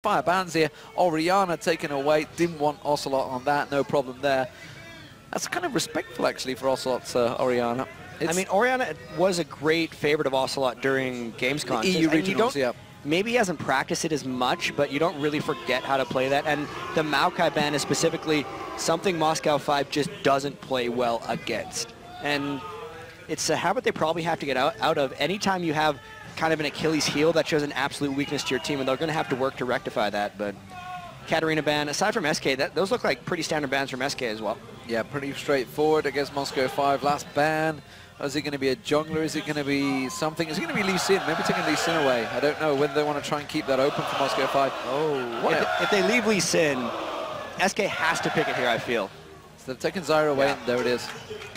Fire bans here. Oriana taken away. Didn't want Ocelot on that. No problem there. That's kind of respectful, actually, for Ocelot's Oriana. I mean, Oriana was a great favorite of Ocelot during Gamescom. The EU regionals, yeah. Maybe he hasn't practiced it as much, but you don't really forget how to play that. And the Maokai ban is specifically something Moscow 5 just doesn't play well against. And it's a habit they probably have to get out of. Anytime you have kind of an Achilles heel, that shows an absolute weakness to your team, and they're going to have to work to rectify that. But Katarina ban, aside from SK, those look like pretty standard bans from SK as well. Yeah, pretty straightforward against Moscow 5. Last ban. Is it going to be a jungler? Is it going to be something? Is it going to be Lee Sin? Maybe taking Lee Sin away. I don't know whether they want to try and keep that open for Moscow 5. Oh, if they leave Lee Sin, SK has to pick it here, I feel. So they've taken Zyra away, and there it is.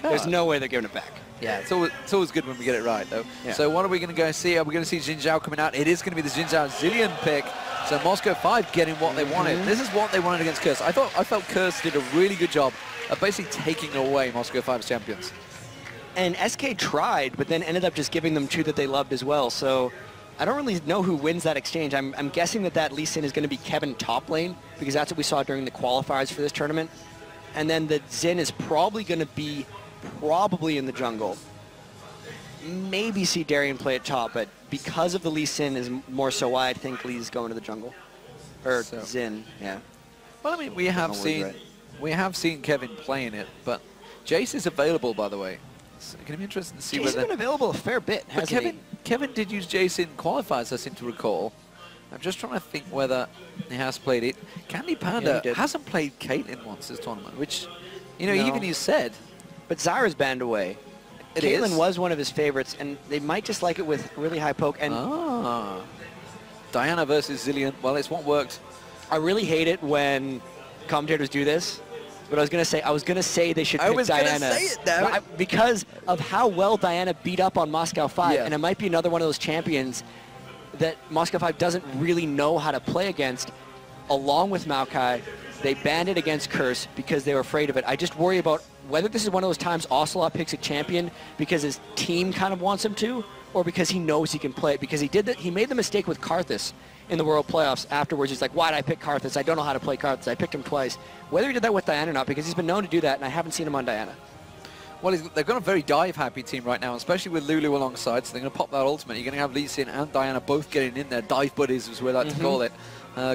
There's no way they're giving it back. Yeah, it's always good when we get it right, though. Yeah. So what are we going to go see? Are we going to see Xin Zhao coming out? It is going to be the Xin Zhao Zilean pick. So Moscow 5 getting what they wanted. This is what they wanted against Curse. I felt Curse did a really good job of basically taking away Moscow 5's champions. And SK tried, but then ended up just giving them two that they loved as well. So I don't really know who wins that exchange. I'm guessing that Lee Sin is going to be Kevin top lane, because that's what we saw during the qualifiers for this tournament. And then the Xin is probably going to be in the jungle. Maybe see Darian play at top, but because of the Lee Sin is more so why I think Lee's going to the jungle. Or so. Xin, yeah. Well, I mean, we have seen Kevin playing it, but Jace is available, by the way. It's going to be interesting to see whether... Jace has been available a fair bit, hasn't he? Kevin did use Jace in qualifiers, I seem to recall. I'm just trying to think whether he has played it. Candy Panda hasn't played Caitlyn once this tournament, which, you know, even he said. But Zyra's banned away. Caitlyn was one of his favorites, and they might just like it with really high poke. And Diana versus Zilean. Well, it's what worked. I really hate it when commentators do this. But I was gonna say they should pick Diana. I was gonna say it, damn it. Because of how well Diana beat up on Moscow 5, and it might be another one of those champions that Moscow 5 doesn't really know how to play against. Along with Maokai, they banned it against Curse because they were afraid of it. I just worry about whether this is one of those times Ocelot picks a champion because his team kind of wants him to, or because he knows he can play it. Because he made the mistake with Karthus in the World Playoffs. Afterwards, he's like, why'd I pick Karthus? I don't know how to play Karthus. I picked him twice. Whether he did that with Diana or not, because he's been known to do that, and I haven't seen him on Diana. Well, they've got a very dive-happy team right now, especially with Lulu alongside, so they're going to pop that ultimate. You're going to have Lee Sin and Diana both getting in there. Dive buddies, as we like to call it.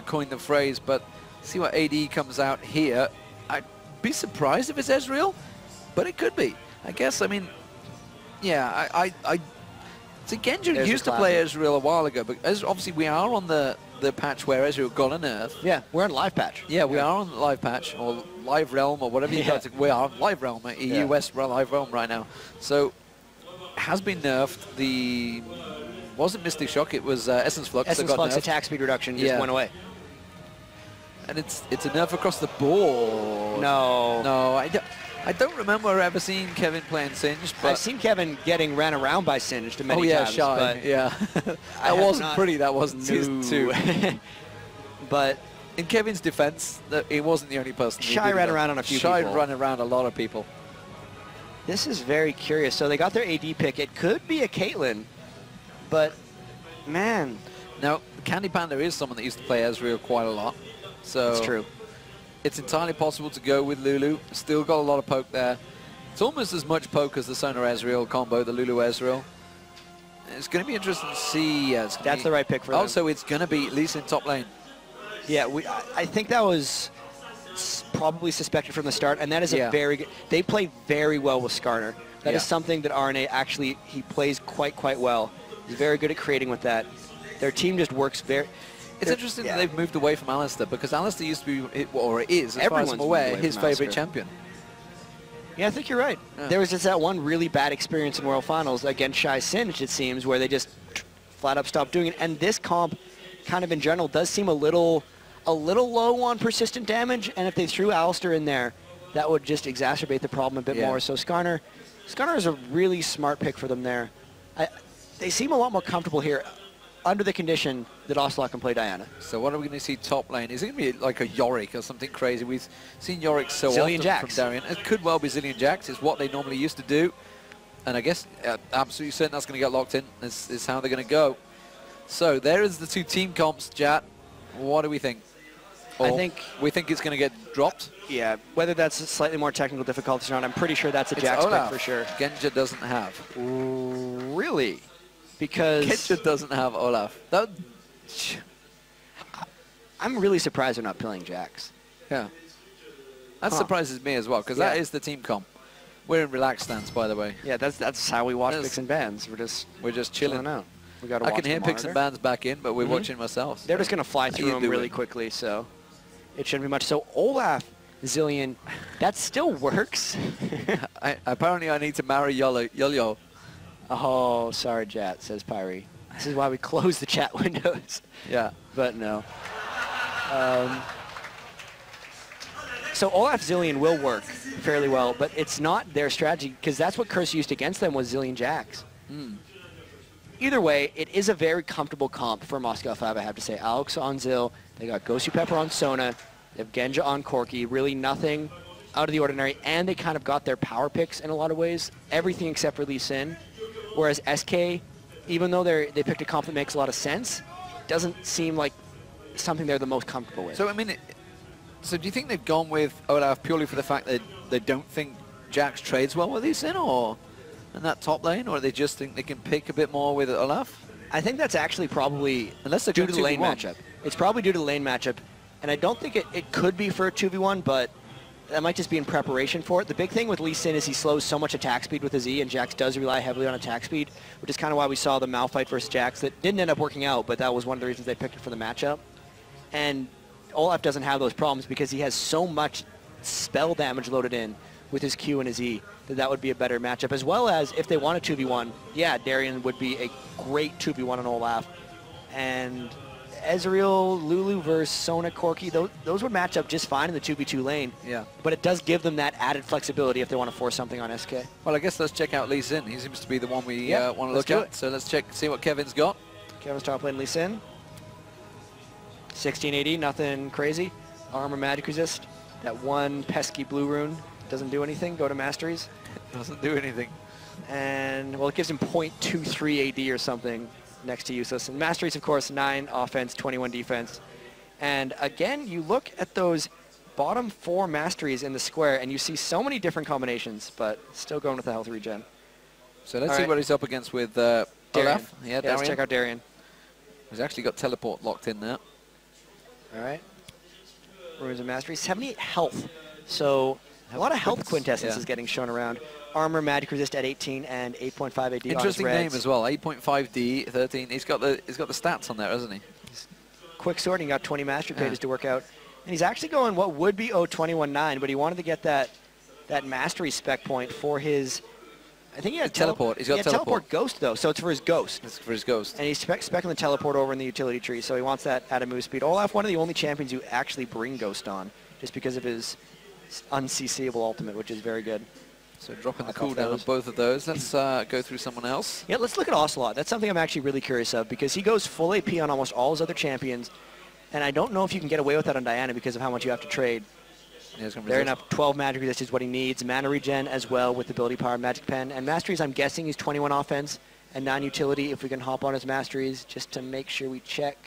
Coined the phrase. But see what AD comes out here. I'd be surprised if it's Ezreal, but it could be. I guess, I mean, yeah, see, Genji used to play Ezreal a while ago, but obviously we are on the patch where Ezreal got a nerf. Yeah, we're on live patch. Yeah, we are on the live patch, or live realm, or whatever you guys think. We are on live realm, EU West live realm right now. So, has been nerfed. Wasn't Mystic Shock, it was Essence Flux. Essence Flux attack speed reduction just went away. And it's a nerf across the board. No, I don't remember ever seeing Kevin playing Singed, but I've seen Kevin getting ran around by Singed many times. Shy, but that wasn't pretty. That wasn't season 2. But in Kevin's defense, he wasn't the only person. Shy ran around on a few people. Shy ran around a lot of people. This is very curious. So they got their AD pick. It could be a Caitlyn, but man. Now, Candy Panda is someone that used to play Ezreal quite a lot. So that's true. It's entirely possible to go with Lulu. Still got a lot of poke there. It's almost as much poke as the Sona Ezreal combo, the Lulu Ezreal. It's going to be interesting to see. That's the right pick for them. Also, it's going to be Lee Sin top lane. Yeah, I think that was probably suspected from the start, and that is a very good. They play very well with Skarner. That is something that RNA actually, he plays quite well. He's very good at creating with that. Their team just works very... It's interesting that they've moved away from Alistair, because Alistair used to be, or is, as far as I'm aware, his favorite champion. Yeah, I think you're right. Yeah. There was just that one really bad experience in World Finals against Shy Singed, it seems, where they just flat up stopped doing it. And this comp, kind of in general, does seem a little low on persistent damage, and if they threw Alistair in there, that would just exacerbate the problem a bit more. So Skarner is a really smart pick for them there. They seem a lot more comfortable here, under the condition that Ocelot can play Diana. So what are we going to see top lane? Is it going to be like a Yorick or something crazy? We've seen Yorick so often from Darian. It could well be Zilean Jax. It's what they normally used to do. And I guess absolutely certain that's going to get locked in. This is how they're going to go. So there is the two team comps, Jatt. What do we think? Or I think we think it's going to get dropped. Yeah, whether that's a slightly more technical difficulty or not, I'm pretty sure that's a Jack's pick for sure. Genja doesn't have. Really? Because Genja doesn't have Olaf. I'm really surprised they're not playing Jax. Yeah. That surprises me as well, because that is the team comp. We're in relaxed stance, by the way. Yeah, that's how we watch picks and bans. We're just chilling out. We got to watch. I can hear picks and bans back in, but we're watching them ourselves. They're just going to fly through them really quickly, so it shouldn't be much. So Olaf, Zilean, that still works. Apparently, I need to marry Yo-Yo. Oh, sorry, Jatt, says Pyrie. This is why we close the chat windows. Yeah. But no. So Olaf Zilean will work fairly well, but it's not their strategy, because that's what Curse used against them was Zilean Jax. Either way, it is a very comfortable comp for Moscow 5, I have to say. Alex on Zil, they got Gosu Pepper on Sona, they have Genja on Corki, really nothing out of the ordinary, and they kind of got their power picks in a lot of ways, everything except for Lee Sin. Whereas SK, even though they picked a comp that makes a lot of sense, doesn't seem like something they're the most comfortable with. So, I mean, so do you think they've gone with Olaf purely for the fact that they don't think Jax trades well with Lee Sin, or in that top lane, or they just think they can pick a bit more with Olaf? I think that's actually probably due to the lane matchup. It's probably due to the lane matchup, and I don't think it could be for a 2v1, but that might just be in preparation for it. The big thing with Lee Sin is he slows so much attack speed with his E, and Jax does rely heavily on attack speed, which is kind of why we saw the Malphite versus Jax that didn't end up working out, but that was one of the reasons they picked it for the matchup. And Olaf doesn't have those problems because he has so much spell damage loaded in with his Q and his E that would be a better matchup. As well as if they want a 2v1, yeah, Darien would be a great 2v1 on Olaf. And Ezreal, Lulu versus Sona, Corki, those would match up just fine in the 2v2 lane. Yeah. But it does give them that added flexibility if they want to force something on SK. Well, I guess let's check out Lee Sin. He seems to be the one we want to look at. So let's see what Kevin's got. Kevin's top lane Lee Sin. 1680, nothing crazy. Armor magic resist. That one pesky blue rune doesn't do anything. Go to Masteries. Doesn't do anything. And, well, it gives him 0.23 AD or something next to useless. And Masteries, of course, 9 offense, 21 defense. And again, you look at those bottom 4 Masteries in the square, and you see so many different combinations, but still going with the health regen. So let's see what he's up against with Olaf. Yeah, let's check out Darien. He's actually got teleport locked in there. All right. Runes of Mastery. 78 health. So a lot of health quintessence is getting shown around. Armor, magic resist at 18 and 8.5 AD. Interesting name as well. 8.5 D, 13. He's got the stats on there, hasn't he? Quick sword. He got 20 mastery pages to work out, and he's actually going what would be 0.21.9, but he wanted to get that mastery spec point for his. I think he had teleport. He's got teleport ghost though, so it's for his ghost. It's for his ghost. And he's specking the teleport over in the utility tree, so he wants that added move speed. Olaf, one of the only champions who actually bring ghost on, just because of his unCCable ultimate, which is very good. So dropping the cooldown on both of those. Let's go through someone else. Yeah, let's look at Ocelot. That's something I'm actually really curious of, because he goes full AP on almost all his other champions, and I don't know if you can get away with that on Diana because of how much you have to trade. They're in up 12 magic resist is what he needs. Mana regen as well with ability power, magic pen. And masteries, I'm guessing he's 21 offense and 9 utility. If we can hop on his masteries just to make sure we check.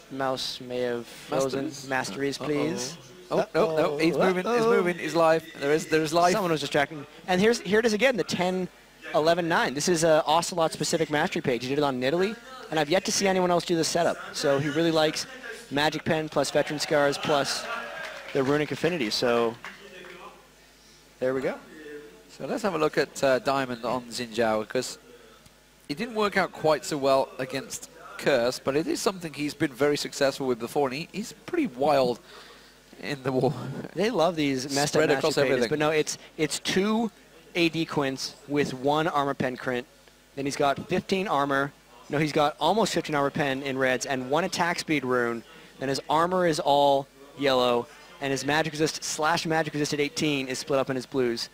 Mouse may have frozen. Masteries, please. No, he's moving. He's moving. He's live. There is life. Someone was distracting. And here it is again, the 10, 11, 9. This is a Ocelot specific mastery page. He did it on Nidalee, and I've yet to see anyone else do this setup. So he really likes Magic Pen plus Veteran Scars plus the Runic Affinity. So there we go. So let's have a look at Diamond on Xin Zhao, because it didn't work out quite so well against Curse, but it is something he's been very successful with before, and he's pretty wild in the war. They love these messed up mastery pages, but no, it's 2 AD quints with 1 armor pen crit. Then he's got 15 armor. No, he's got almost 15 armor pen in reds and 1 attack speed rune. Then his armor is all yellow, and his magic resist / magic resist at 18 is split up in his blues.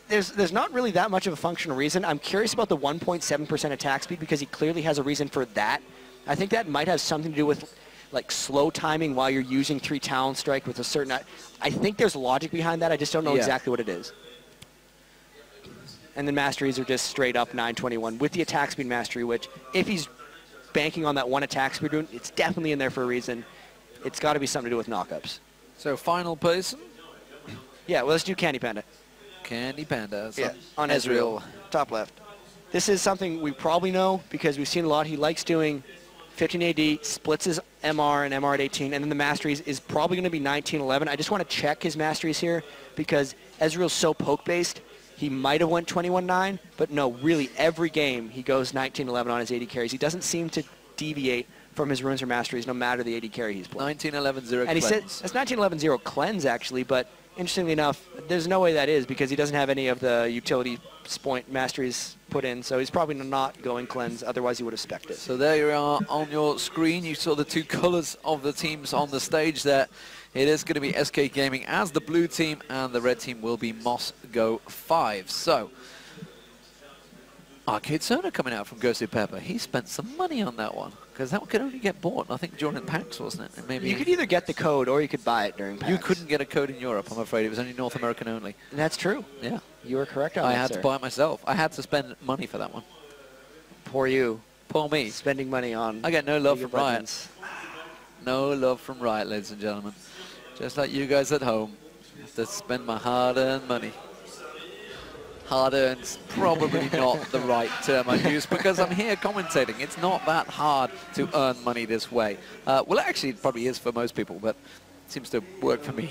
There's not really that much of a functional reason. I'm curious about the 1.7% attack speed, because he clearly has a reason for that. I think that might have something to do with like slow timing while you're using 3 Talon Strike with a certain. I think there's logic behind that. I just don't know exactly what it is. And then masteries are just straight up 921 with the attack speed mastery, which if he's banking on that one attack speed rune. It's definitely in there for a reason. It's got to be something to do with knockups. So final person? Yeah, well, let's do Candy Panda. Candy Panda. So yeah, on Ezreal, top left. This is something we probably know because we've seen a lot. He likes doing 15 AD, splits his MR and MR at 18, and then the masteries is probably going to be 19-11. I just want to check his masteries here because Ezreal's so poke-based. He might have went 21-9, but no, really every game he goes 19-11 on his AD carries. He doesn't seem to deviate from his runes or masteries no matter the AD carry he's playing. 19-11-0 and he said it's 19-11-0 cleanse actually, but interestingly enough, there's no way that is because he doesn't have any of the utility point masteries put in, so he's probably not going cleanse, otherwise he would have spec'd it. So there you are on your screen. You saw the two colors of the teams on the stage there. It is going to be SK Gaming as the blue team, and the red team will be Moscow 5. So, Arcade Sona coming out from Ghosted Pepper. He spent some money on that one, because that one could only get bought, I think, during PAX, wasn't it? And maybe you could either get the code or you could buy it during PAX. You couldn't get a code in Europe, I'm afraid. It was only North American only. That's true. Yeah. You were correct on that, I had to buy it myself. I had to spend money for that one. Poor you. Poor me. Spending money on... I get no love from Riot. No love from Riot, ladies and gentlemen. Just like you guys at home. I have to spend my hard-earned money. Hard-earned's probably not the right term I use because I'm here commentating. It's not that hard to earn money this way. Well, actually, it probably is for most people, but it seems to work for me.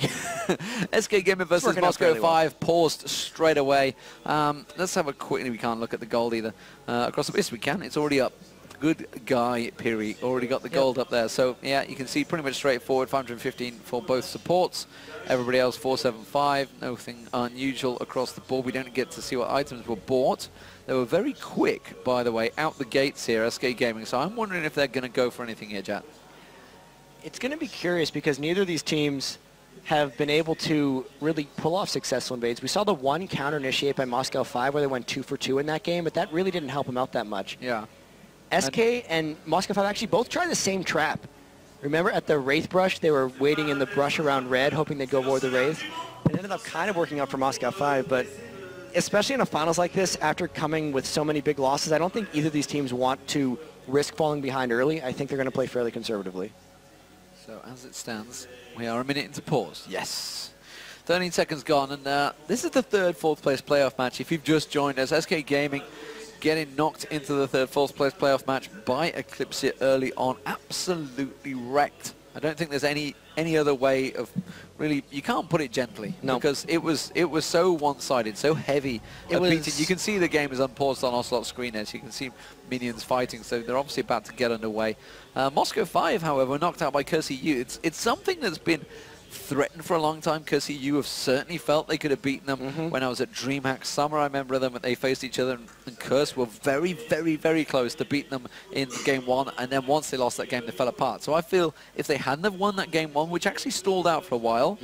SK Gaming versus Moscow 5, paused straight away. Let's have a quick... We can't look at the gold either. Across the... Yes, we can. It's already up. Good guy, Piri. Already got the gold up there. So, yeah, you can see pretty much straightforward. 515 for both supports. Everybody else, 475. Nothing unusual across the board. We don't get to see what items were bought. They were very quick, by the way, out the gates here, SK Gaming. So I'm wondering if they're going to go for anything here, Jatt. It's going to be curious because neither of these teams have been able to really pull off successful invades. We saw the one counter initiate by Moscow 5 where they went 2 for 2 in that game, but that really didn't help them out that much. Yeah. SK and Moscow 5 actually both tried the same trap. Remember at the Wraith brush, they were waiting in the brush around red, hoping they'd go avoid the Wraith. It ended up kind of working out for Moscow 5, but especially in a finals like this, after coming with so many big losses, I don't think either of these teams want to risk falling behind early. I think they're going to play fairly conservatively. So as it stands, we are a minute into pause. Yes. 13 seconds gone, and this is the third fourth place playoff match. If you've just joined us, SK Gaming getting knocked into the third fourth place playoff match by Eclipse early on. Absolutely wrecked. I don't think there's any other way of really... You can't put it gently. No. Because it was so one-sided, so heavy. You can see the game is unpaused on Ocelot's screen as you can see minions fighting, so they're obviously about to get underway. Moscow 5, however, were knocked out by Kersey U. It's something that's been threatened for a long time. Kersey U have certainly felt they could have beaten them. When I was at DreamHack Summer, I remember them, they faced each other, and Curse were very, very, very close to beating them in game 1, and then once they lost that game, they fell apart. So I feel if they hadn't have won that game 1, which actually stalled out for a while,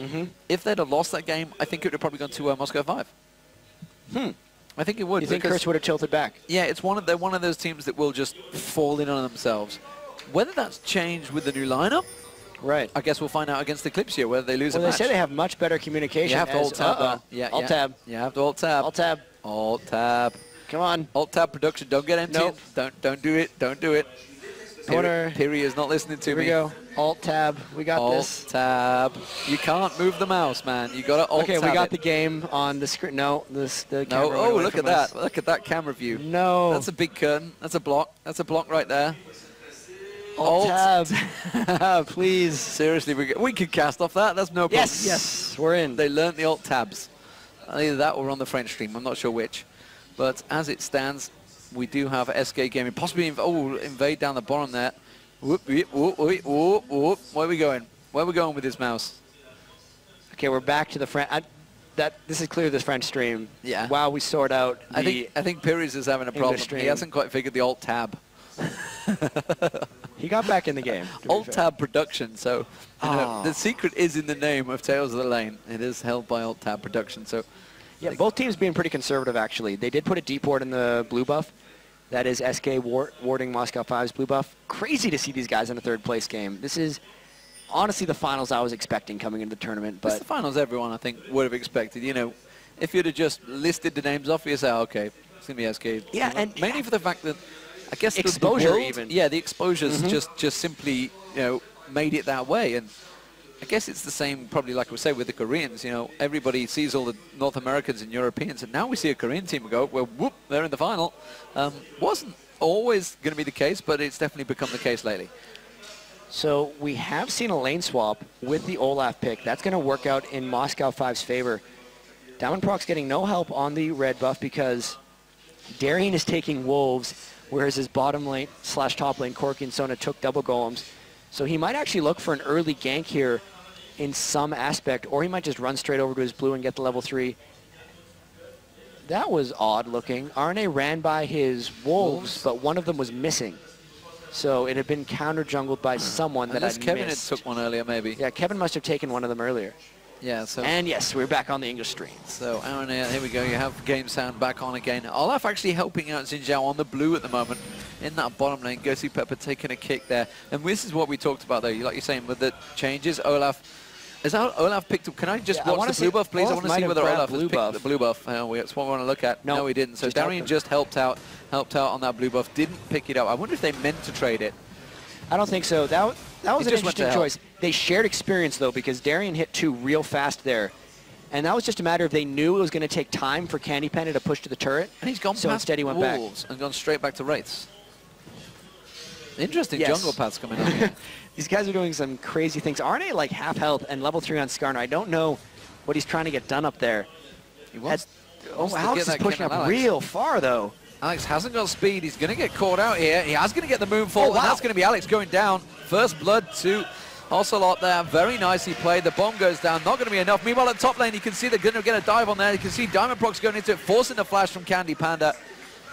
if they'd have lost that game, I think it would have probably gone to Moscow 5. I think it would. You think Curse would have tilted back? Yeah, they're one of those teams that will just fall in on themselves. Whether that's changed with the new lineup, right. I guess we'll find out against Eclipse here whether they lose a match. Well, they say they have much better communication. You have to alt-tab. Alt tab. You have to alt-tab. Alt-tab. Alt-tab. Come on. Alt-tab production. Don't get empty. Nope. Don't do it. Don't do it. Piri is not listening to me. Here we go. Alt-tab. We got this. Alt-tab. You can't move the mouse, man. You got to alt-tab. Okay, we got the game on the screen. No, the camera. No. Oh, look at that. Look at that camera view. No. That's a big curtain. That's a block. That's a block right there. Alt-tab. Please. Seriously, we could cast off that. That's no problem. Yes, we're in. They learnt the alt-tabs. Either that or on the French stream. I'm not sure which. But as it stands, we do have SK Gaming possibly invade down the bottom there. Whoop, whoop, whoop, whoop, whoop. Where are we going? Where are we going with this mouse? Okay, we're back to the French. This is clearly the French stream. Yeah. Wow, we sort out the I think Pires is having a problem. He hasn't quite figured the alt-tab. He got back in the game. Alt-tab production, so the secret is in the name of Tales of the Lane. It is held by Alt-tab production, so... Yeah, both teams being pretty conservative, actually. They did put a deep ward in the blue buff. That is SK warding Moscow 5's blue buff. Crazy to see these guys in a third-place game. This is honestly the finals I was expecting coming into the tournament. But it's the finals everyone, I think, would have expected. You know, if you'd have just listed the names off, you'd say, okay, it's going to be SK. Yeah, and mainly for the fact that I guess exposure world, even. Yeah, the exposure's just simply, made it that way. And I guess it's the same, probably like we say with the Koreans. Everybody sees all the North Americans and Europeans, and now we see a Korean team go, well, whoop, they're in the final. Wasn't always going to be the case, but it's definitely become the case lately. So we have seen a lane swap with the Olaf pick. That's going to work out in Moscow 5's favor. Deman getting no help on the red buff because Darian is taking Wolves, whereas his bottom lane / top lane, Corki and Sona, took double golems. So he might actually look for an early gank here in some aspect, or he might just run straight over to his blue and get the level 3. That was odd looking. RNA ran by his Wolves, but one of them was missing. So it had been counter-jungled by someone that I missed. Kevin had took one earlier, maybe. Yeah, Kevin must have taken one of them earlier. Yeah, so... And yes, we're back on the English stream. So, here we go. You have game sound back on again. Olaf actually helping out Xin Zhao on the blue at the moment in that bottom lane. Ghosty Pepper taking a kick there. And this is what we talked about, though. Like you're saying, with the changes, Olaf... Is that Olaf picked up? Can I just watch the blue buff, please? I want to see whether Olaf has picked the blue buff. That's what we want to look at. No, he didn't. So Darian just helped out on that blue buff. Didn't pick it up. I wonder if they meant to trade it. I don't think so. That was an interesting choice. They shared experience, though, because Darian hit 2 real fast there. And that was just a matter of they knew it was going to take time for Candy Panda to push to the turret. And he's gone past instead he went back. And gone straight back to Wraiths. Interesting jungle paths coming up. These guys are doing some crazy things. RNA like half health and level 3 on Skarner. I don't know what he's trying to get done up there. Alex is pushing up real far, though. Alex hasn't got speed. He's going to get caught out here. He has going to get the moonfall, and that's going to be Alex going down. First blood to Ocelot there. Very nicely played. The bomb goes down. Not going to be enough. Meanwhile, at top lane, you can see they're going to get a dive on there. You can see Diamond Prox going into it, forcing the flash from Candy Panda.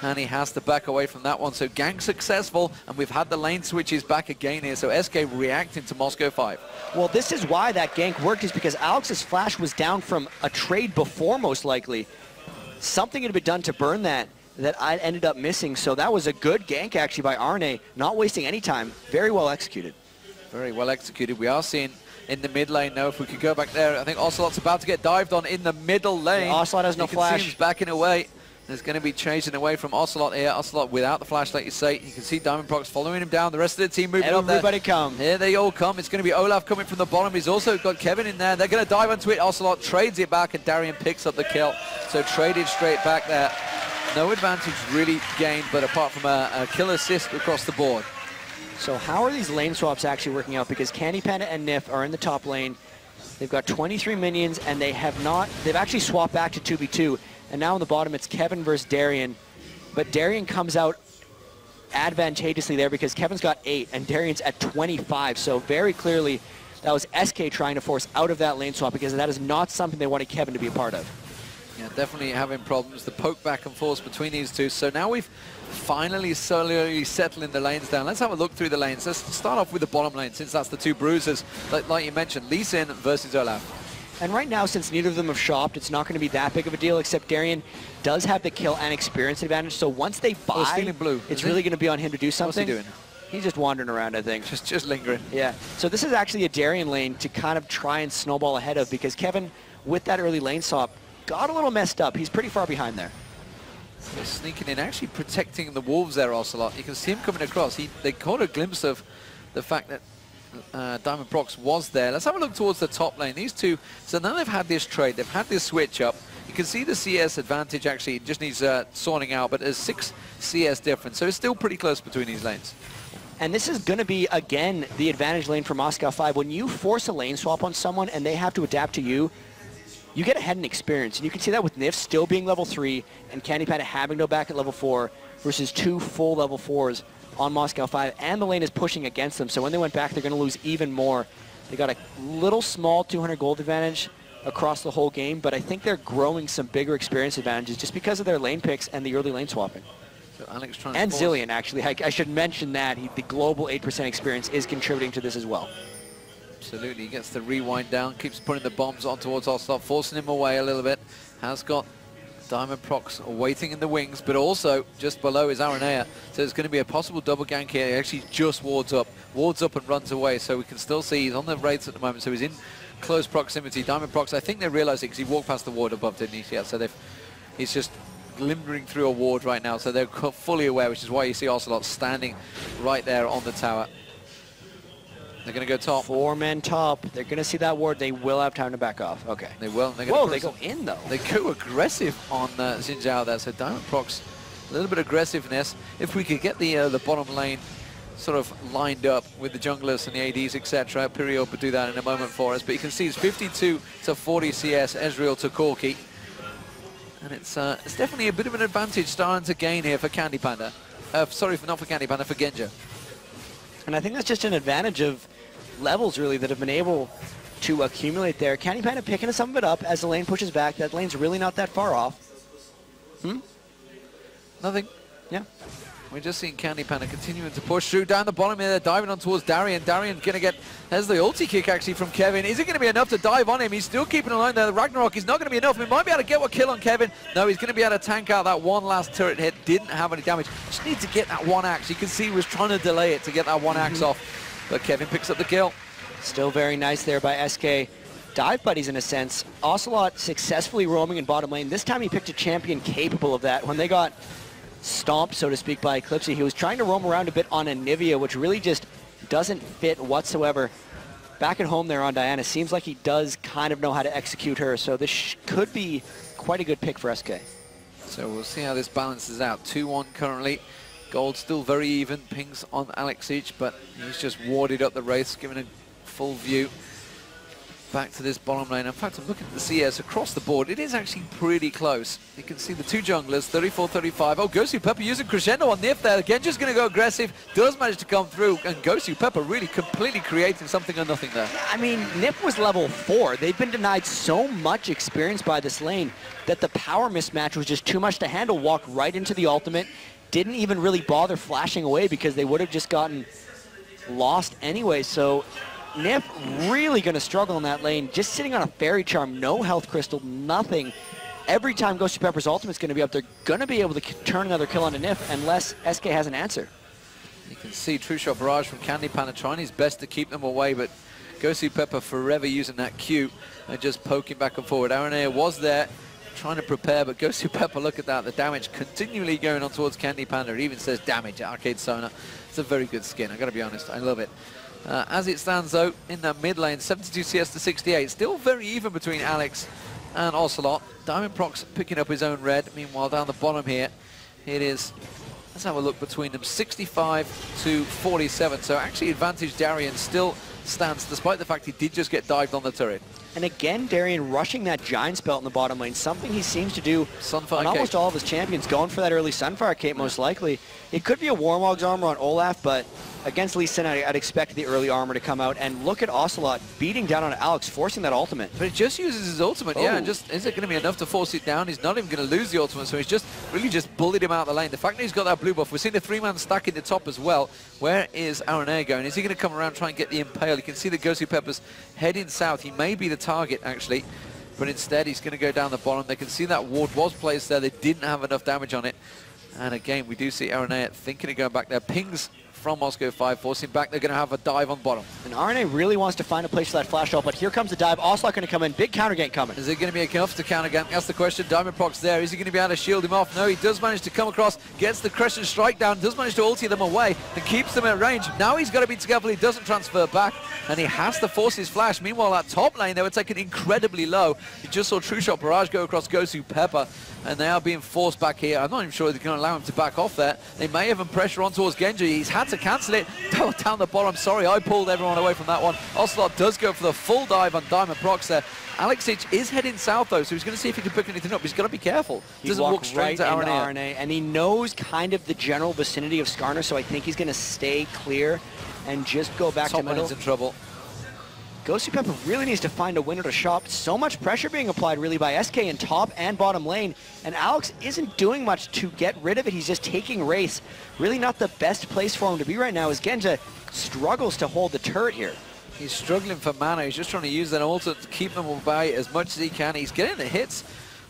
And he has to back away from that one. So gank successful, and we've had the lane switches back again here. So SK reacting to Moscow 5. Well, this is why that gank worked, is because Alex's flash was down from a trade before, most likely. Something had been done to burn that I ended up missing. So that was a good gank, actually, by RNA. Not wasting any time. Very well executed. Very well executed. We are seeing in the mid lane now, if we could go back there, I think Ocelot's about to get dived on in the middle lane. Yeah, Ocelot has no flash. He's backing away. There's going to be chasing away from Ocelot here. Ocelot without the flash, like you say. You can see Diamond Prox following him down. The rest of the team moving up there. Everybody come. Here they all come. It's going to be Olaf coming from the bottom. He's also got Kevin in there. They're going to dive onto it. Ocelot trades it back, and Darian picks up the kill. So traded straight back there. No advantage really gained, but apart from a kill assist across the board. So how are these lane swaps actually working out? Because Candy Panda and Nif are in the top lane. They've got 23 minions, and they've actually swapped back to 2v2. And now on the bottom, it's Kevin versus Darian. But Darian comes out advantageously there because Kevin's got 8 and Darian's at 25. So very clearly, that was SK trying to force out of that lane swap because that is not something they wanted Kevin to be a part of. Yeah, definitely having problems. The poke back and forth between these two. So now we've finally slowly settling the lanes down. Let's have a look through the lanes. Let's start off with the bottom lane, since that's the two bruisers. Like you mentioned, Lee Sin versus Olaf. And right now, since neither of them have shopped, it's not going to be that big of a deal, except Darian does have the kill and experience advantage. So once they buy, stealing blue, it's really going to be on him to do something. What's he doing? He's just wandering around, I think. Just lingering. Yeah. So this is actually a Darian lane to kind of try and snowball ahead of, because Kevin, with that early lane swap, got a little messed up. He's pretty far behind there. They're sneaking in, actually protecting the Wolves there, Ocelot. You can see him coming across. They caught a glimpse of the fact that Diamond Prox was there. Let's have a look towards the top lane. These two, so now they've had this trade, they've had this switch up. You can see the CS advantage actually just needs sorting out, but there's 6 CS difference, so it's still pretty close between these lanes. And this is going to be, again, the advantage lane for Moscow 5. When you force a lane swap on someone and they have to adapt to you, you get ahead in experience. And you can see that with Nif still being level 3 and Candy Panda having to go back at level 4 versus 2 full level 4s on Moscow 5, and the lane is pushing against them. So when they went back, they're going to lose even more. They got a little small 200 gold advantage across the whole game, but I think they're growing some bigger experience advantages just because of their lane picks and the early lane swapping. So Alex trying and to Zillion, actually. I should mention that. The global 8% experience is contributing to this as well. Absolutely. He gets the rewind down, keeps putting the bombs on towards Ocelot, forcing him away a little bit. Has got Diamond Prox waiting in the wings, but also just below is Aranea. So there's going to be a possible double gank here. He actually just wards up and runs away. So we can still see he's on the Wraiths at the moment. So he's in close proximity. Diamond Prox, I think they realized it because he walked past the ward above, didn't he? Yeah, so he's just glimmering through a ward right now, so they're fully aware, which is why you see Ocelot standing right there on the tower. They're going to go top. 4 men top. They're going to see that ward. They will have time to back off. Okay. They will. Whoa, they go in, though. They go aggressive on Xin Zhao there, so Diamond Prox, a little bit of aggressiveness. If we could get the bottom lane sort of lined up with the junglers and the ADs, etc. Pirio would do that in a moment for us, but you can see it's 52 to 40 CS, Ezreal to Corki. And it's definitely a bit of an advantage starting to gain here for Candy Panda. Sorry, not for Candy Panda, for Genja. And I think that's just an advantage of levels, really, that have been able to accumulate there. Candy Panda picking some of it up as the lane pushes back. That lane's really not that far off. Nothing. Yeah. We're just seeing Candy Panda continuing to push through down the bottom here. They're diving on towards Darian. Darian's going to get, there's the ulti kick actually from Kevin. Is it going to be enough to dive on him? He's still keeping alone there. The Ragnarok is not going to be enough. We might be able to get a kill on Kevin. No, he's going to be able to tank out that one last turret hit. Didn't have any damage. Just needs to get that one axe. You can see he was trying to delay it to get that one axe off. But Kevin picks up the kill. Still very nice there by SK. Dive buddies in a sense. Ocelot successfully roaming in bottom lane. This time he picked a champion capable of that. When they got stomped, so to speak, by Eclipse, he was trying to roam around a bit on Anivia, which really just doesn't fit whatsoever. Back at home there on Diana, seems like he does kind of know how to execute her, so this could be quite a good pick for SK. So we'll see how this balances out. 2-1 currently. Gold still very even. Pings on Alexic, but he's just warded up the Wraiths, giving a full view back to this bottom lane. In fact, I'm looking at the CS across the board. It is actually pretty close. You can see the two junglers, 34-35. Oh, Gosu Pepper using Crescendo on Nif there. Genja's going to go aggressive. Does manage to come through. And Gosu Pepper really completely creating something or nothing there. I mean, Nif was level 4. They've been denied so much experience by this lane that the power mismatch was just too much to handle. Walked right into the ultimate. Didn't even really bother flashing away because they would have just gotten lost anyway. So Nif really going to struggle in that lane, just sitting on a Fairy Charm, no health crystal, nothing. Every time Ghost Pepper's ultimate's going to be up, they're going to be able to turn another kill onto Nif unless SK has an answer. You can see True Shot Barrage from Candy Panda trying his best to keep them away, but Ghost Pepper forever using that Q and just poking back and forward. Aranea was there trying to prepare, but Ghost Pepper, look at that, the damage continually going on towards Candy Panda. It even says damage at Arcade Sona. It's a very good skin, I gotta be honest, I love it. As it stands though, in that mid lane, 72 CS to 68, still very even between Alex and Ocelot. Diamond Prox picking up his own red. Meanwhile, down the bottom here, it is, let's have a look between them, 65 to 47. So actually advantage Darian still stands, despite the fact he did just get dived on the turret. And again, Darian rushing that Giant's Belt in the bottom lane, something he seems to do on almost all of his champions, going for that early Sunfire Cape most likely. It could be a Warmog's armor on Olaf, but against Lee Sin, I'd expect the early armor to come out. And look at Ocelot beating down on Alex, forcing that ultimate. But it just uses his ultimate, yeah, and just, is it going to be enough to force it down? He's not even going to lose the ultimate, so he's just really just bullied him out of the lane. The fact that he's got that blue buff, we're seeing the 3-man stack in the top as well. Where is Aranea going? Is he going to come around and try and get the Impale? You can see the Ghost Pepper's heading south. He may be the target, actually, but instead he's going to go down the bottom. They can see that ward was placed there. They didn't have enough damage on it. And again, we do see Aranea thinking of going back there. Pings from Moscow 5, forcing back. They're going to have a dive on bottom. And Aranea really wants to find a place for that flash ult, but here comes the dive. Ocelot going to come in. Big counter gank coming. Is it going to be enough to counter gank? That's the question. Diamond Prox there. Is he going to be able to shield him off? No, he does manage to come across, gets the Crescent Strike down, does manage to ulti them away, and keeps them at range. Now he's got to be careful he doesn't transfer back, and he has to force his flash. Meanwhile, that top lane, they were taken incredibly low. You just saw True Shot Barrage go across Gosu Pepper, and they are being forced back here. I'm not even sure they're going to allow him to back off there. They may have him pressure on towards Genji. He's had to cancel it. Down the bottom. Sorry, I pulled everyone away from that one. Ocelot does go for the full dive on Diamond Prox there. Alexic is heading south though, so he's going to see if he can pick anything up. He's got to be careful. He doesn't walk straight right into Aranea. And he knows kind of the general vicinity of Skarner, so I think he's going to stay clear and just go back to middle. Top lane's in trouble. Ghost Pepper really needs to find a window to shop. So much pressure being applied really by SK in top and bottom lane. And Alex isn't doing much to get rid of it. He's just taking race. Really not the best place for him to be right now as Genja struggles to hold the turret here. He's struggling for mana. He's just trying to use that ultimate to keep them away as much as he can. He's getting the hits,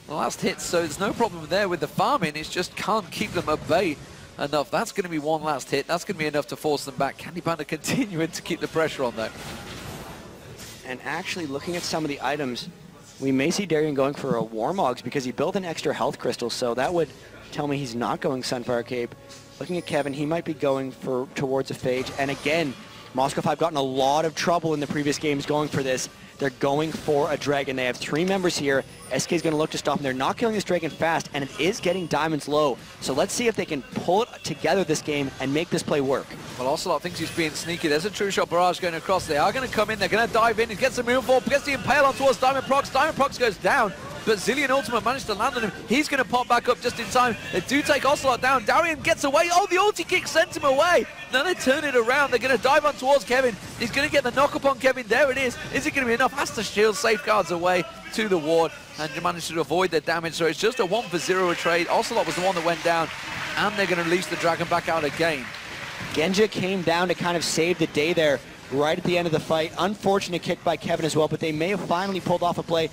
the last hits, so there's no problem there with the farming. It's just can't keep them at bay enough. That's going to be one last hit. That's going to be enough to force them back. Candy Panda continuing to keep the pressure on though. And actually looking at some of the items, We may see Darien going for a Warmogs because he built an extra health crystal, so that would tell me he's not going Sunfire Cape. Looking at Kevin, he might be going towards a Phage. And again, Moscow 5 got in a lot of trouble in the previous games going for this. They're going for a Dragon. They have 3 members here. SK is going to look to stop them. They're not killing this Dragon fast, and it is getting diamonds low. So let's see if they can pull it together this game and make this play work. Well, Ocelot thinks he's being sneaky. There's a true shot barrage going across. They are going to come in. They're going to dive in. He gets the moonfall, gets the impale on towards Diamond Prox. Diamond Prox goes down, but Zillion Ultimate managed to land on him. He's going to pop back up just in time. They do take Ocelot down. Darien gets away. Oh, the ulti kick sent him away. Now they turn it around. They're going to dive on towards Kevin. He's going to get the knock up on Kevin. There it is. Is it going to be enough? Has to shield safeguards away to the ward and managed to avoid the damage. So it's just a 1-for-0 trade. Ocelot was the one that went down, and they're going to release the Dragon back out again. Genja came down to kind of save the day there right at the end of the fight. Unfortunate kick by Kevin as well, but they may have finally pulled off a play.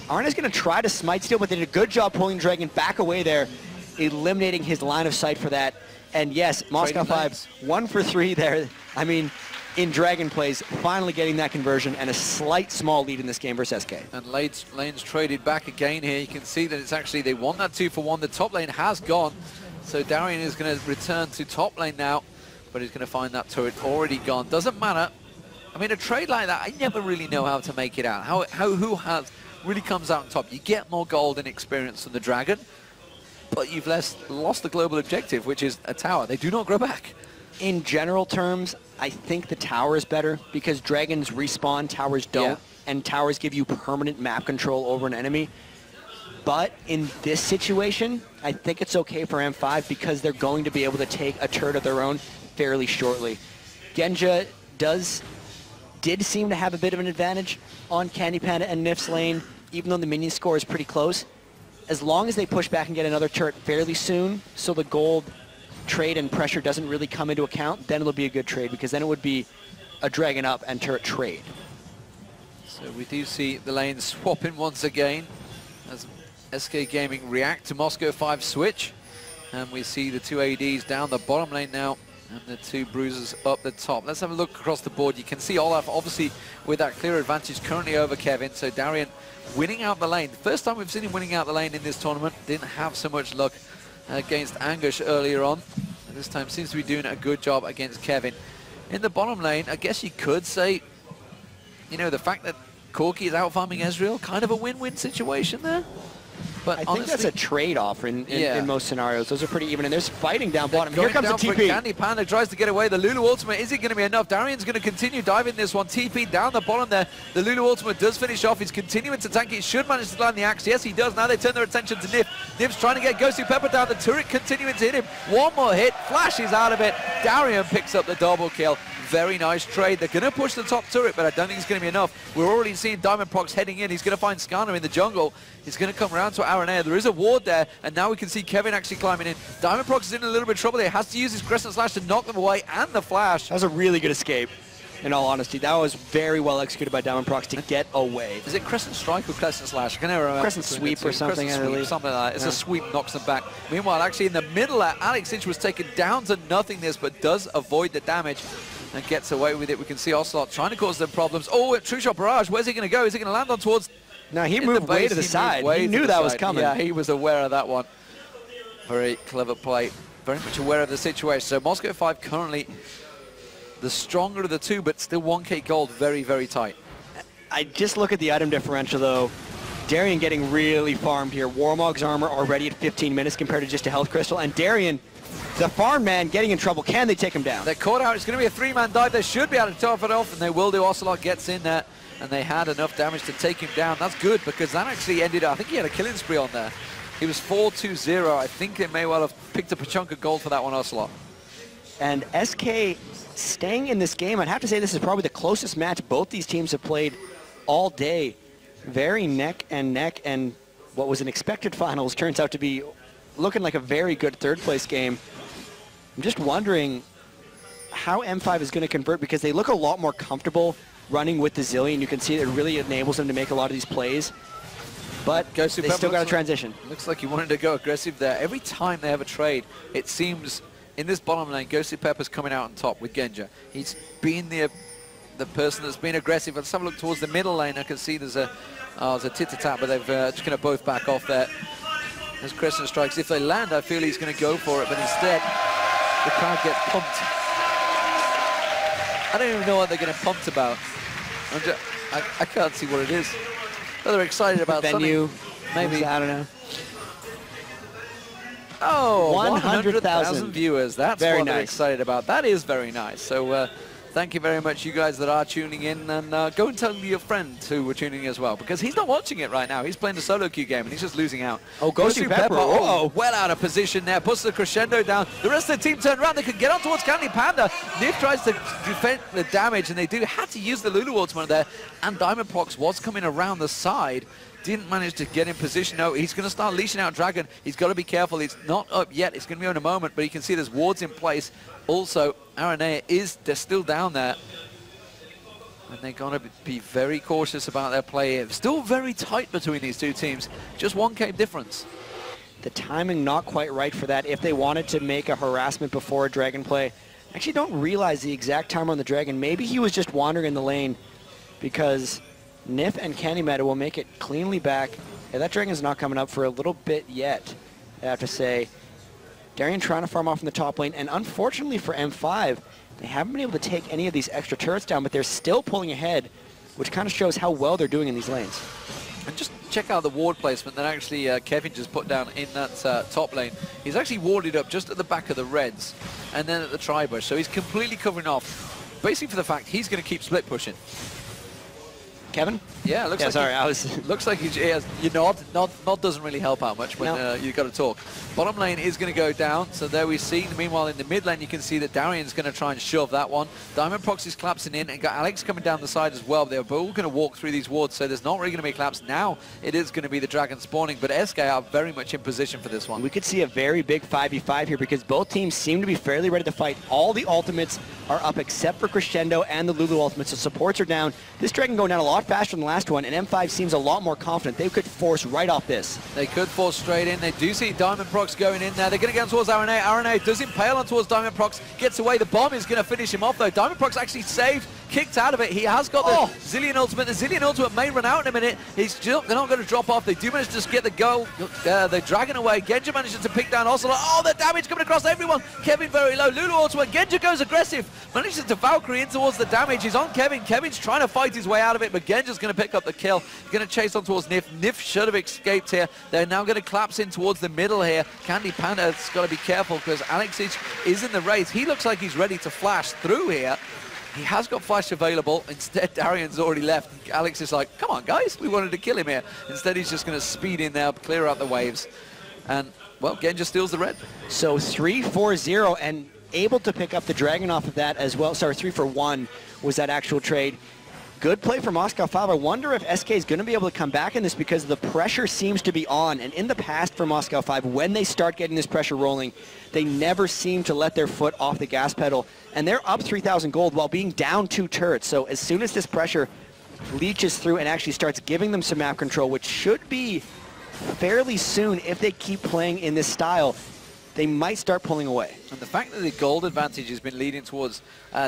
Arna's going to try to smite steal, but they did a good job pulling Dragon back away there, eliminating his line of sight for that. And yes, Moscow 5, 1 for 3 there. I mean, in Dragon plays, finally getting that conversion and a slight small lead in this game versus SK. And lane's traded back again here. You can see that it's actually, they want that 2-for-1. The top lane has gone. So Darien is going to return to top lane now, but he's going to find that turret already gone. Doesn't matter. I mean, a trade like that, I never really know how to make it out. Who really comes out on top. You get more gold and experience from the Dragon, but you've lost the global objective, which is a tower. They do not grow back. In general terms, I think the tower is better because Dragons respawn, towers don't, and towers give you permanent map control over an enemy. But in this situation, I think it's okay for M5 because they're going to be able to take a turret of their own fairly shortly. Genja did seem to have a bit of an advantage on Candy Panda and Nif's lane, even though the minion score is pretty close. As long as they push back and get another turret fairly soon, so the gold trade and pressure doesn't really come into account, then it'll be a good trade because then it would be a Dragon up and turret trade. So we do see the lanes swapping once again as SK Gaming react to Moscow 5 switch, and we see the 2 ADs down the bottom lane now and the 2 bruisers up the top. Let's have a look across the board. You can see Olaf obviously with that clear advantage currently over Kevin, so Darien winning out the lane. The first time we've seen him winning out the lane in this tournament. Didn't have so much luck against Angush earlier on. This time seems to be doing a good job against Kevin. In the bottom lane, I guess you could say, you know, the fact that Corki is out farming Ezreal, kind of a win-win situation there. But I think that's a trade-off in most scenarios. Those are pretty even, and there's fighting down bottom. Here comes the TP. Candy Panda tries to get away. The Lulu Ultimate, is it going to be enough? Darien's going to continue diving this one. TP down the bottom there. The Lulu Ultimate does finish off. He's continuing to tank. He should manage to land the axe. Yes, he does. Now they turn their attention to Nif. Nif's trying to get Ghostly Pepper down. The turret continuing to hit him. One more hit. Flashes out of it. Darien picks up the double kill. Very nice trade. They're going to push the top turret, but I don't think it's going to be enough. We're already seeing Diamond Prox heading in. He's going to find Skarner in the jungle. He's going to come around to Aranea. There is a ward there, and now we can see Kevin actually climbing in. Diamond Prox is in a little bit of trouble there. Has to use his Crescent Slash to knock them away, and the flash. That was a really good escape, in all honesty. That was very well executed by Diamond Prox to get away. Is it Crescent Strike or Crescent Slash? I can never remember. Crescent Sweep or something. Something like that. It's a sweep, knocks them back. Meanwhile, actually in the middle, Alex Inch was taken down to nothingness, but does avoid the damage and gets away with it. We can see Ocelot trying to cause them problems. Oh, True Shot Barrage. Where's he going to go? Is he going to land on towards... No, he moved way to the side. He knew that was coming. Yeah, he was aware of that one. Very clever play. Very much aware of the situation. So Moscow 5 currently the stronger of the two, but still 1k gold. Very, very tight. I just look at the item differential, though. Darien getting really farmed here. Warmog's armor already at 15 minutes compared to just a health crystal. And Darien, the farm man, getting in trouble. Can they take him down? They're caught out. It's going to be a 3-man dive. They should be able to top it off, and they will do. Ocelot gets in there, and they had enough damage to take him down. That's good, because that actually ended up, I think he had a killing spree on there. He was 4-2-0. I think they may well have picked up a chunk of gold for that one, Ocelot. And SK staying in this game, I'd have to say this is probably the closest match both these teams have played all day. Very neck and neck, and what was an expected finals turns out to be looking like a very good third-place game. I'm just wondering how M5 is going to convert, because they look a lot more comfortable running with the Zillion. You can see it really enables them to make a lot of these plays. But they still got to transition. Looks like he wanted to go aggressive there. Every time they have a trade, it seems in this bottom lane, Ghostly Pepper's coming out on top with Genja. He's been the the person that's been aggressive. Let's have a look towards the middle lane. I can see there's a tit-a-tat, but they've just going to both back off there. As Crescent strikes, if they land, I feel he's going to go for it, but instead, the crowd get pumped. I don't even know what they're getting pumped about. I can't see what it is. But they're excited about venue, something. Maybe. I don't know. Oh, 100,000 viewers. That's very what nice. they're excited about. That is very nice. So thank you very much, you guys that are tuning in. And go and tell your friend who were tuning in as well, because he's not watching it right now. He's playing the solo queue game, and he's just losing out. Oh, Gosu Pepper. Oh, well out of position there. Puts the crescendo down. The rest of the team turn around. They can get on towards Candy Panda. Nif tries to defend the damage, and they do have to use the Lulu ultimate there. And Diamond Prox was coming around the side. Didn't manage to get in position. No, he's going to start leashing out Dragon. He's got to be careful. He's not up yet. It's going to be in a moment, but you can see there's wards in place. Also, Aranea they're still down there. And they're going to be very cautious about their play here. Still very tight between these two teams. Just 1K difference. The timing not quite right for that. If they wanted to make a harassment before a Dragon play, I actually don't realize the exact time on the Dragon. Maybe he was just wandering in the lane, because Nif and Candy Meta will make it cleanly back. Yeah, that Dragon's not coming up for a little bit yet, I have to say. Darien trying to farm off in the top lane, and unfortunately for M5, they haven't been able to take any of these extra turrets down, but they're still pulling ahead, which kind of shows how well they're doing in these lanes. And just check out the ward placement that actually Kevin just put down in that top lane. He's actually warded up just at the back of the Reds, and then at the tri-bush, so he's completely covering off, basically for the fact he's going to keep split pushing. Kevin? Yeah, looks like sorry, looks like he has. Your nod doesn't really help out much when you've got to talk. Bottom lane is going to go down, so there we see. Meanwhile, in the mid lane, you can see that Darian's going to try and shove that one. Diamond Prox is collapsing in, and got Alex coming down the side as well. They're both going to walk through these wards, so there's not really going to be a collapse. Now it is going to be the Dragon spawning, but SK are very much in position for this one. We could see a very big 5v5 here, because both teams seem to be fairly ready to fight. All the ultimates are up except for Crescendo and the Lulu ultimate, so supports are down. This Dragon going down a lot faster than the last one, and M5 seems a lot more confident. They could force right off this. They could force straight in. They do see Diamond Prox going in there. They're going to get towards Aranea. Aranea does impale on towards Diamond Prox. Gets away. The bomb is going to finish him off, though. Diamond Prox actually saved, kicked out of it. He has got the Zillion ultimate. The Zillion ultimate may run out in a minute. They're not going to drop off. They do manage to just get the goal. The Dragon away. Genja manages to pick down Ocelot. Oh, the damage coming across everyone. Kevin very low. Lulu ultimate. Genja goes aggressive. Manages to Valkyrie in towards the damage. He's on Kevin. Kevin's trying to fight his way out of it, but Genja's going to pick up the kill. Going to chase on towards Nif. Nif should have escaped here. They're now going to collapse in towards the middle here. Candy Panda's got to be careful, because Alex is in the race. He looks like he's ready to flash through here. He has got flash available. Instead, Darian's already left. Alex is like, come on, guys. We wanted to kill him here. Instead, he's just going to speed in there, clear out the waves. And, well, Genja steals the red. So 3-4-0, and able to pick up the Dragon off of that as well. Sorry, 3-for-1 was that actual trade. Good play for Moscow 5. I wonder if SK is going to be able to come back in this, because the pressure seems to be on. And in the past for Moscow 5, when they start getting this pressure rolling, they never seem to let their foot off the gas pedal. And they're up 3,000 gold while being down 2 turrets. So as soon as this pressure leaches through and actually starts giving them some map control, which should be fairly soon if they keep playing in this style, they might start pulling away. And the fact that the gold advantage has been leading towards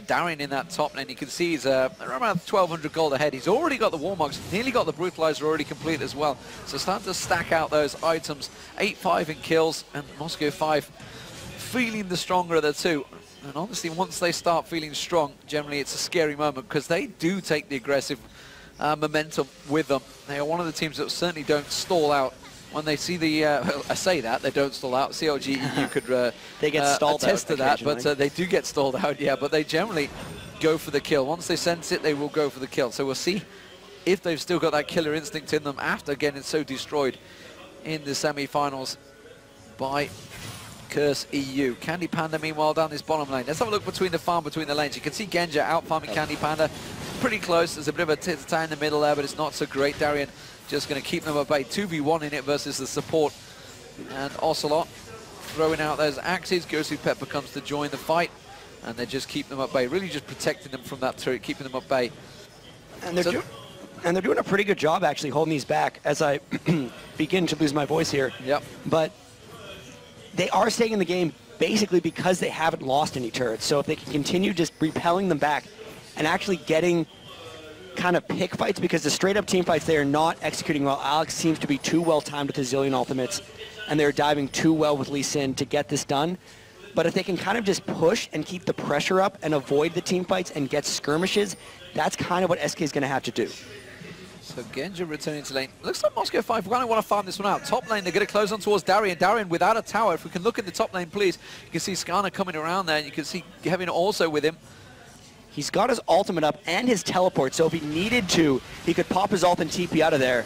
Darien in that top lane, you can see he's around 1,200 gold ahead. He's already got the Warmogs, nearly got the Brutalizer already complete as well. So starting to stack out those items. 8-5 in kills, and Moscow 5 feeling the stronger of the two. And honestly, once they start feeling strong, generally it's a scary moment, because they do take the aggressive momentum with them. They are one of the teams that certainly don't stall out. When they see the, I say that, they don't stall out. CLG, you could they get stalled attest to that, but they do get stalled out, yeah, but they generally go for the kill. Once they sense it, they will go for the kill. So we'll see if they've still got that killer instinct in them after getting so destroyed in the semi-finals by Curse EU. Candy Panda, meanwhile, down this bottom lane. Let's have a look between the lanes. You can see Genja out farming Candy Panda. Pretty close. There's a bit of a tit-a-tat in the middle there, but it's not so great. Darien just going to keep them at bay. 2v1 in it versus the support. And Ocelot throwing out those axes. Gosu Pepper comes to join the fight. And they just keep them at bay. Really just protecting them from that turret, keeping them at bay. And they're doing a pretty good job, actually, holding these back as I begin to lose my voice here. Yep. But they are staying in the game basically because they haven't lost any turrets. So if they can continue just repelling them back, and actually getting kind of pick fights, because the straight-up team fights, they are not executing well. Alex seems to be too well-timed with his zillion ultimates, and they're diving too well with Lee Sin to get this done. But if they can kind of just push and keep the pressure up and avoid the team fights and get skirmishes, that's kind of what SK is going to have to do. So Genja returning to lane. Looks like Moscow 5 are going to want to farm this one out. Top lane, they're going to close on towards Darian. Darian without a tower. If we can look at the top lane, please. You can see Skarner coming around there. And you can see Kevin also with him. He's got his ultimate up and his teleport, so if he needed to, he could pop his ult and TP out of there.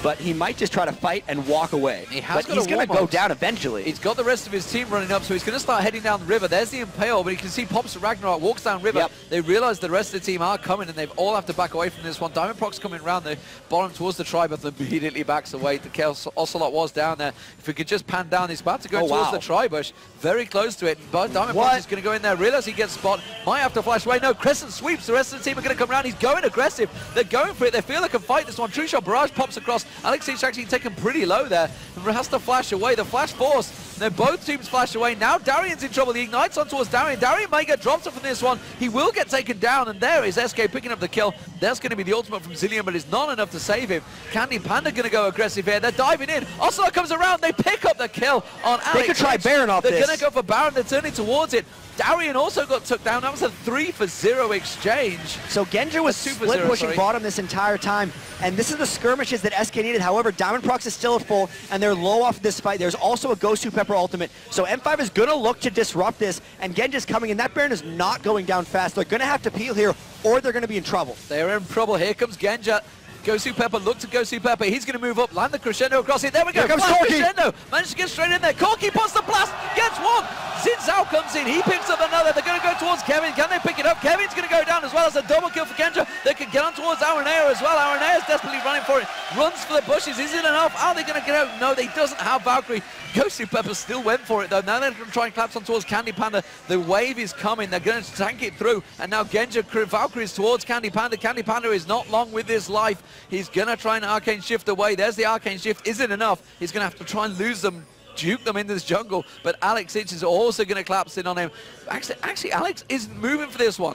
But he might just try to fight and walk away. But he's going to go down eventually. He's got the rest of his team running up, so he's going to start heading down the river. There's the Impale, but you can see Pops Ragnarok walks down river. Yep. They realize the rest of the team are coming, and they all have to back away from this one. Diamond Proc's coming around the bottom towards the Tribe, but immediately backs away. The Ocelot was down there. If we could just pan down, he's about to go towards the Tribush. Very close to it, but Diamond Proc is going to go in there. Realize he gets spot. Might have to flash away. No, Crescent sweeps. The rest of the team are going to come around. He's going aggressive. They're going for it. They feel they can fight this one. True Shot Barrage pops across. Alex H actually taken pretty low there. Has to flash away. The flash force. Then both teams flash away. Now Darian's in trouble. He ignites on towards Darian. Darian may get dropped off from this one. He will get taken down, and there is SK picking up the kill. That's going to be the ultimate from Zillion, but it's not enough to save him. Candy Panda going to go aggressive here. They're diving in. Ocelot comes around. They pick up the kill on Alex. They could try Baron off this. They're going to go for Baron. They're turning towards it. Darian also got took down. That was a 3-for-0 exchange. So Genja was split pushing bottom this entire time, and this is the skirmishes that SK needed. However, Diamond Prox is still at full, and they're low off this fight. There's also a Gosu Pepper ultimate, so M5 is going to look to disrupt this, and Genja's coming in. That Baron is not going down fast. They're going to have to peel here, or they're going to be in trouble. They're in trouble. Here comes Genja. Gosu Pepper, look to Gosu Pepper. He's going to move up, land the crescendo across it. There we go. Here comes Corki. Crescendo. Managed to get straight in there. Corki puts the blast. Gets one. Xin Zhao comes in. He picks up another. They're going to go towards Kevin. Can they pick it up? Kevin's going to go down as well as a double kill for Genja. They can get on towards Aranea as well. Aranea's desperately running for it. Runs for the bushes. Is it enough? Are they going to get out? No, they doesn't have Valkyrie. Gosu Pepper still went for it though. Now they're going to try and collapse on towards Candy Panda. The wave is coming. They're going to tank it through. And now Genja Valkyrie is towards Candy Panda. Candy Panda is not long with this life. He's going to try and Arcane Shift away. There's the Arcane Shift. Is it enough? He's going to have to try and lose them, juke them into this jungle. But Alex Itch is also going to collapse in on him. Actually, Alex is moving for this one.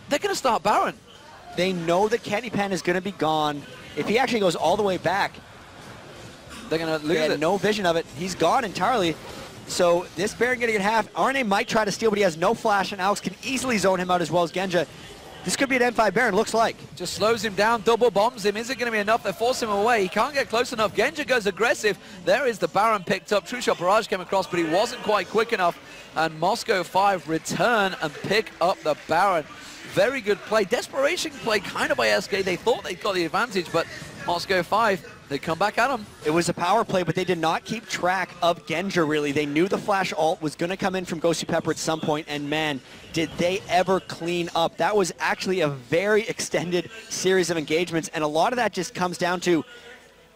They're going to start Baron. They know that Candy Panda is going to be gone. If he actually goes all the way back, they're going to lose it. No vision of it. He's gone entirely. So this Baron getting in half. RNA might try to steal, but he has no flash, and Alex can easily zone him out as well as Genja. This could be an M5 Baron, looks like. Just slows him down, double bombs him. Is it going to be enough? They force him away. He can't get close enough. Genja goes aggressive. There is the Baron picked up. True Shot Barrage came across, but he wasn't quite quick enough. And Moscow 5 return and pick up the Baron. Very good play. Desperation play kind of by SK. They thought they got the advantage, but Moscow 5, they come back at him. It was a power play, but they did not keep track of Genja, really. They knew the flash ult was going to come in from Gosu Pepper at some point, and man, did they ever clean up. That was actually a very extended series of engagements, and a lot of that just comes down to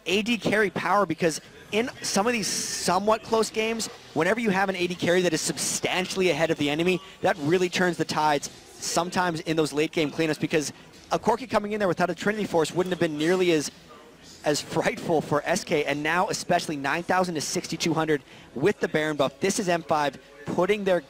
AD carry power, because in some of these somewhat close games, whenever you have an AD carry that is substantially ahead of the enemy, that really turns the tides sometimes in those late game cleanups, because a Corki coming in there without a Trinity Force wouldn't have been nearly as frightful for SK, and now especially 9,000 to 6,200 with the Baron buff. This is M5 putting their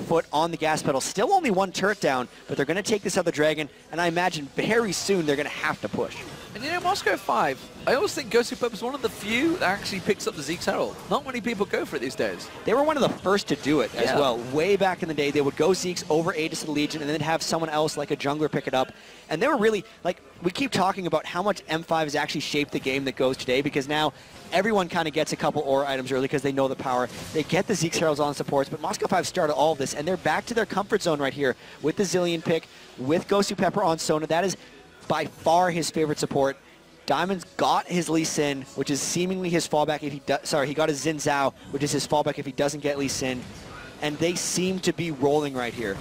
foot on the gas pedal. Still only one turret down, but they're going to take this other Dragon, and I imagine very soon they're going to have to push. And you know, Moscow 5, I always think Gosu Pepper is one of the few that actually picks up the Zeke's Herald. Not many people go for it these days. They were one of the first to do it as well. Way back in the day, they would go Zeke's over Aegis of the Legion and then have someone else like a jungler pick it up. And they were really, like, we keep talking about how much M5 has actually shaped the game that goes today, because now everyone kind of gets a couple aura items early because they know the power. They get the Zeke's Heralds on supports, but Moscow 5 started all of this, and they're back to their comfort zone right here with the Zillion pick, with Gosu Pepper on Sona. That is by far his favorite support. Diamond's got his Lee Sin, which is seemingly his fallback if he does. Sorry, he got his Xin Zhao, which is his fallback if he doesn't get Lee Sin. And they seem to be rolling right here.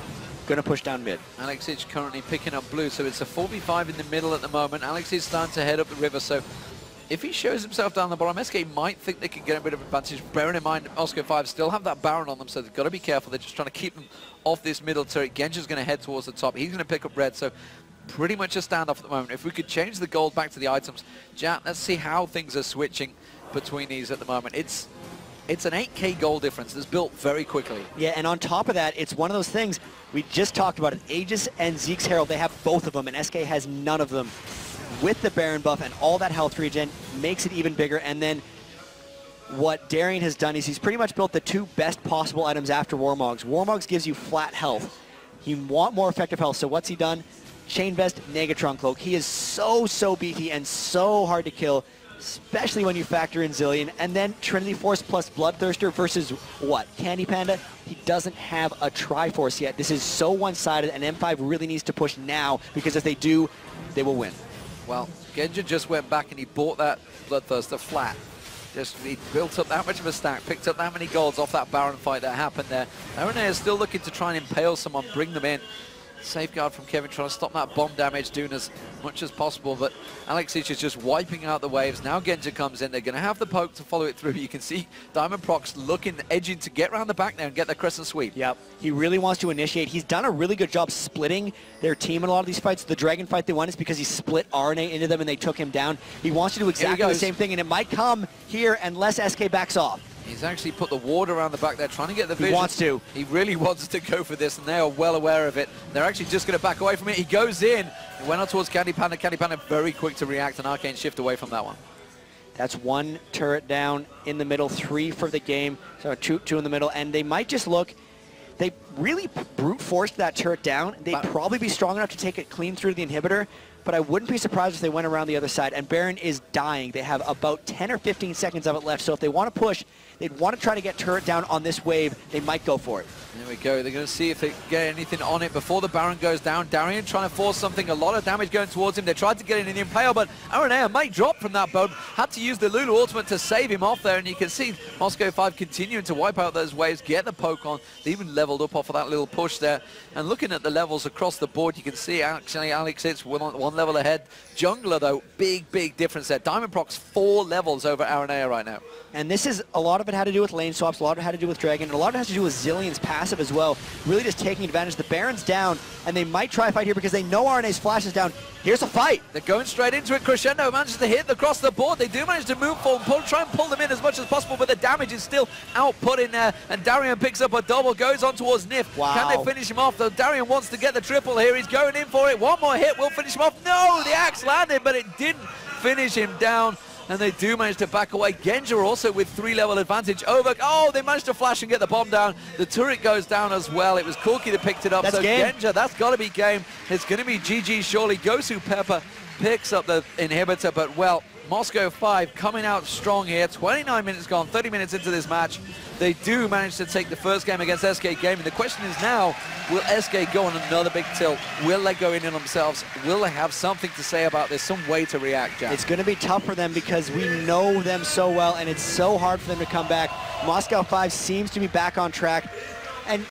Going to push down mid. Alex is currently picking up blue, so it's a 4v5 in the middle at the moment. Alex is starting to head up the river, so if he shows himself down the bottom, SK might think they can get a bit of advantage. Bearing in mind, Moscow 5 still have that Baron on them, so they've got to be careful. They're just trying to keep them off this middle turret. Genja's going to head towards the top. He's going to pick up red, so pretty much a standoff at the moment. If we could change the gold back to the items, Jatt, let's see how things are switching between these at the moment. It's It's an 8K goal difference that's built very quickly. Yeah, and on top of that, it's one of those things, we just talked about it. Aegis and Zeke's Herald, they have both of them, and SK has none of them. With the Baron buff and all that health regen, makes it even bigger. And then what Darian has done is he's pretty much built the 2 best possible items after Warmogs. Warmogs gives you flat health. You want more effective health, so what's he done? Chain Vest, Negatron Cloak. He is so beefy and so hard to kill, especially when you factor in Zillion. And then Trinity Force plus Bloodthirster versus what? Candy Panda? He doesn't have a Triforce yet. This is so one-sided, and M5 really needs to push now, because if they do, they will win. Well, Genja just went back and he bought that Bloodthirster flat. He built up that much of a stack, picked up that many golds off that Baron fight that happened there. Aranea is still looking to try and impale someone, bring them in. Safeguard from Kevin trying to stop that bomb damage, doing as much as possible, but Alex is just wiping out the waves. Now Genja comes in. They're going to have the poke to follow it through. You can see Diamond Prox looking, edging to get around the back there and get the crescent sweep. Yep. He really wants to initiate. He's done a really good job splitting their team in a lot of these fights. The Dragon fight they won is because he split RNA into them and they took him down. He wants to do exactly the same thing, and it might come here unless SK backs off. He's actually put the ward around the back there, trying to get the vision. He wants to. He really wants to go for this, and they are well aware of it. They're actually just going to back away from it. He goes in. He went out towards Candy Panda. Candy Panda very quick to react, and Arcane shift away from that one. That's 1 turret down in the middle, 3 for the game. So 2 in the middle, and they might just look. They really brute forced that turret down. They'd probably be strong enough to take it clean through the inhibitor, but I wouldn't be surprised if they went around the other side. And Baron is dying. They have about 10 or 15 seconds of it left, so if they want to push, they'd want to try to get turret down on this wave. They might go for it. There we go. They're going to see if they get anything on it before the Baron goes down. Darian trying to force something. A lot of damage going towards him. They tried to get it in the impale, but Aranea might drop from that boat. Had to use the Lulu ultimate to save him off there, and you can see Moscow 5 continuing to wipe out those waves, get the poke on. They even leveled up off of that little push there. And looking at the levels across the board, you can see actually Alex is one level ahead. Jungler, though, big difference there. Diamond Prox 4 levels over Aranea right now. And this is, a lot of it had to do with lane swaps, a lot of it had to do with Dragon, and a lot of it has to do with Zillion's passive as well. Really just taking advantage. The Baron's down, and they might try a fight here because they know RNA's flash is down. Here's a fight. They're going straight into it. Crescendo manages to hit across the board. They do manage to move forward and try and pull them in as much as possible, but the damage is still output in there, and Darian picks up a double, goes on towards Nif. Wow. Can they finish him off, though? Darian wants to get the triple here. He's going in for it. One more hit will finish him off. No, the axe landed, but it didn't finish him down. And they do manage to back away. Genja also with 3-level advantage over. Oh, they managed to flash and get the bomb down. The turret goes down as well. It was Corki that picked it up. That's so game. Genja, that's got to be game. It's going to be GG surely. Gosu Pepper picks up the inhibitor, but well, Moscow 5 coming out strong here. 29 minutes gone, 30 minutes into this match. They do manage to take the first game against SK Gaming. The question is now, will SK go on another big tilt? Will they go in on themselves? Will they have something to say about this, some way to react, Jatt? It's going to be tough for them because we know them so well, and it's so hard for them to come back. Moscow 5 seems to be back on track.